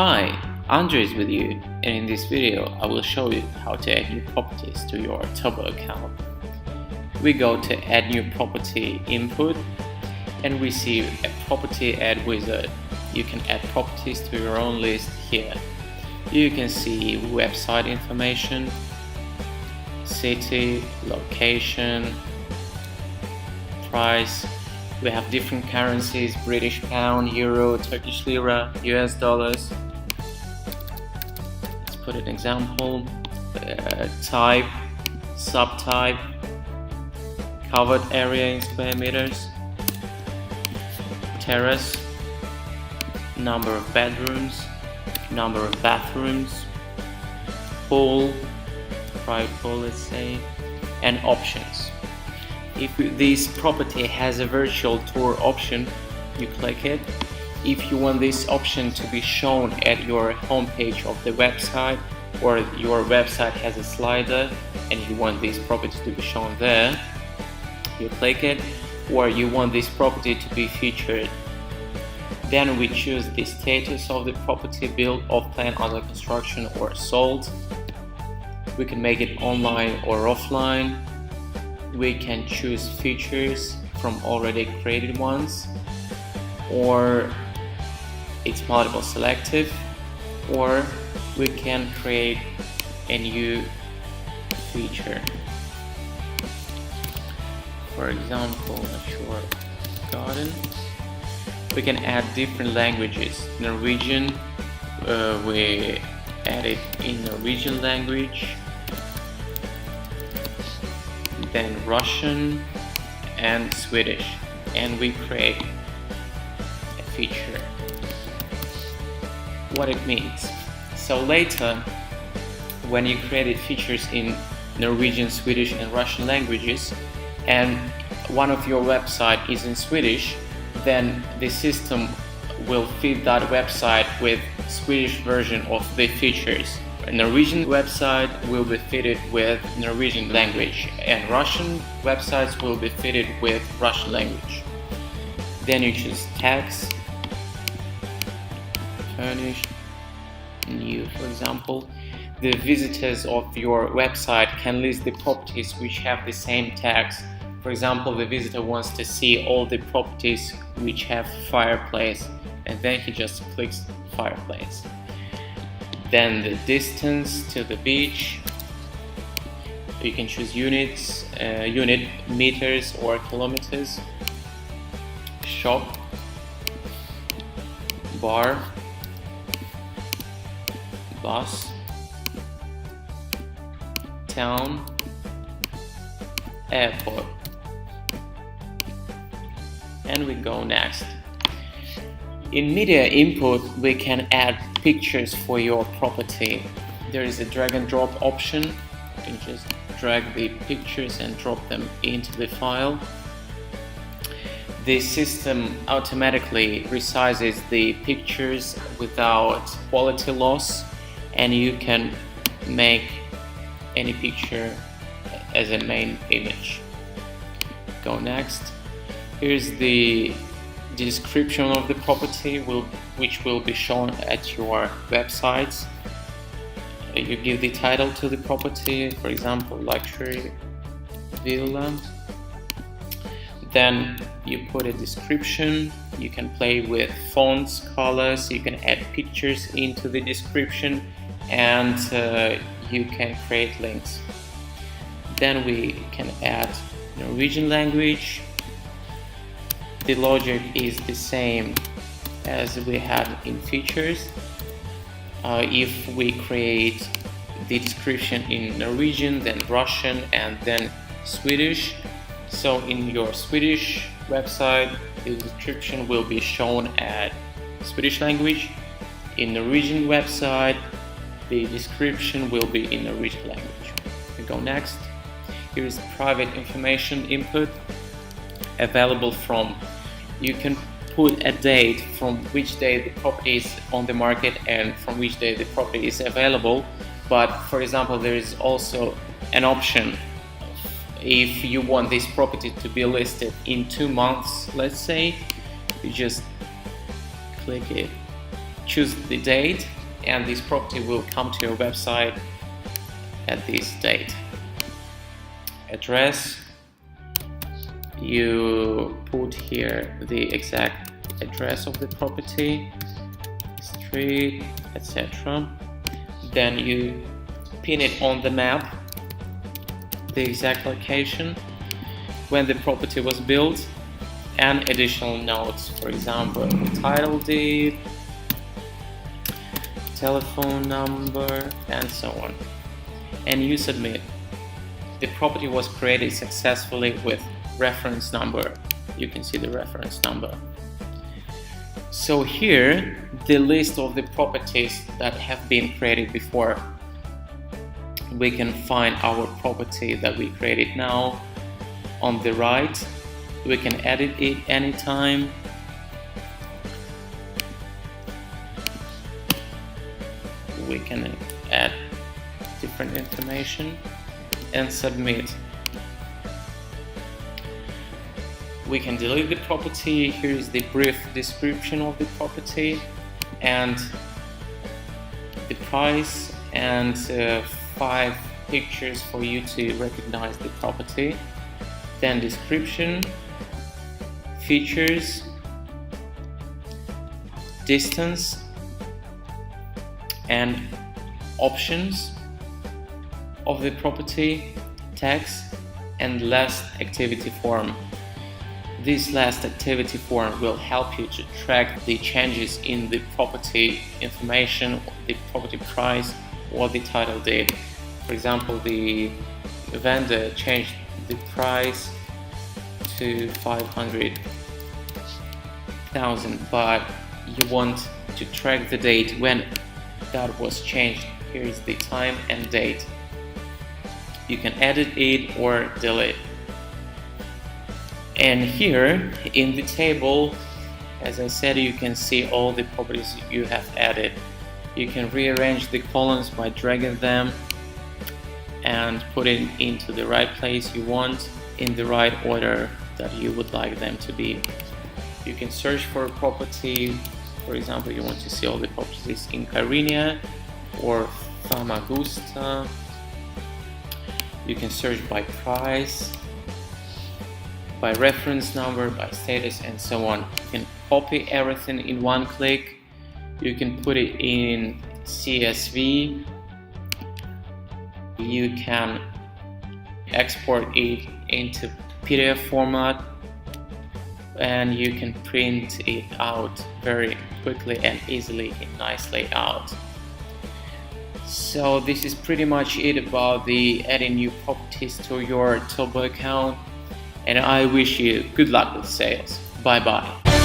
Hi, Andre is with you, and in this video I will show you how to add new properties to your TOBO account. We go to add new property input and we see a property add wizard. You can add properties to your own list here. You can see website information, city, location, price. We have different currencies: British pound, euro, Turkish lira, US dollars. Let's put an example. Type, subtype, covered area in square meters, terrace, number of bedrooms, number of bathrooms, pool, private pool let's say, and options. If this property has a virtual tour option, you click it. If you want this option to be shown at your homepage of the website, or your website has a slider and you want this property to be shown there, you click it. Or you want this property to be featured, then we choose the status of the property: built, off plan, under construction, or sold. We can make it online or offline. We can choose features from already created ones, or it's multiple selective, or we can create a new feature. For example, a short garden. We can add different languages. Norwegian, we add it in Norwegian language. Then Russian and Swedish, and we create a feature. What it means. So later, when you created features in Norwegian, Swedish and Russian languages, and one of your website is in Swedish, then the system will feed that website with Swedish version of the features. A Norwegian website will be fitted with Norwegian language, and Russian websites will be fitted with Russian language. Then you choose tags, furnished, new for example. The visitors of your website can list the properties which have the same tags. For example, the visitor wants to see all the properties which have fireplace, and then he just clicks fireplace. Then the distance to the beach. You can choose units, unit meters or kilometers. Shop, bar, bus, town, airport. And we go next. In media input, we can add pictures for your property. There is a drag and drop option. You can just drag the pictures and drop them into the file. The system automatically resizes the pictures without quality loss, and you can make any picture as a main image. Go next. Here's the description of the property which will be shown at your websites. You give the title to the property, for example, luxury villa. Then you put a description. You can play with fonts, colors, you can add pictures into the description, and you can create links. Then we can add Norwegian language. The logic is the same as we had in features. If we create the description in Norwegian, then Russian, and then Swedish, so in your Swedish website the description will be shown at Swedish language. In Norwegian website the description will be in Norwegian language. We go next. Here is private information input available from. You can put a date from which day the property is on the market and from which day the property is available. But for example, there is also an option if you want this property to be listed in 2 months, let's say, you just click it choose the date, and this property will come to your website at this date. Address, you put here the exact address of the property, street, etc. Then you pin it on the map, the exact location, when the property was built, and additional notes, for example, title deed, telephone number, and so on. And you submit. The property was created successfully with reference number. You can see the reference number. So here, the list of the properties that have been created before. We can find our property that we created now on the right. We can edit it anytime. We can add different information and submit. We can delete the property. Here is the brief description of the property and the price, and 5 pictures for you to recognize the property. Then description, features, distance, and options of the property, text, and last activity form. This last activity form will help you to track the changes in the property information, the property price, or the title deed. For example, the vendor changed the price to 500,000, but you want to track the date when that was changed. Here is the time and date. You can edit it or delete. And here in the table, as I said, you can see all the properties you have added. You can rearrange the columns by dragging them and put it into the right place you want, in the right order that you would like them to be. You can search for a property. For example, you want to see all the properties in Kyrenia or Famagusta. You can search by price, by reference number, by status, and so on. You can copy everything in one click. You can put it in CSV. You can export it into PDF format, and you can print it out very quickly and easily in nice layout. So this is pretty much it about the adding new properties to your TOBO account, and I wish you good luck with sales. Bye bye.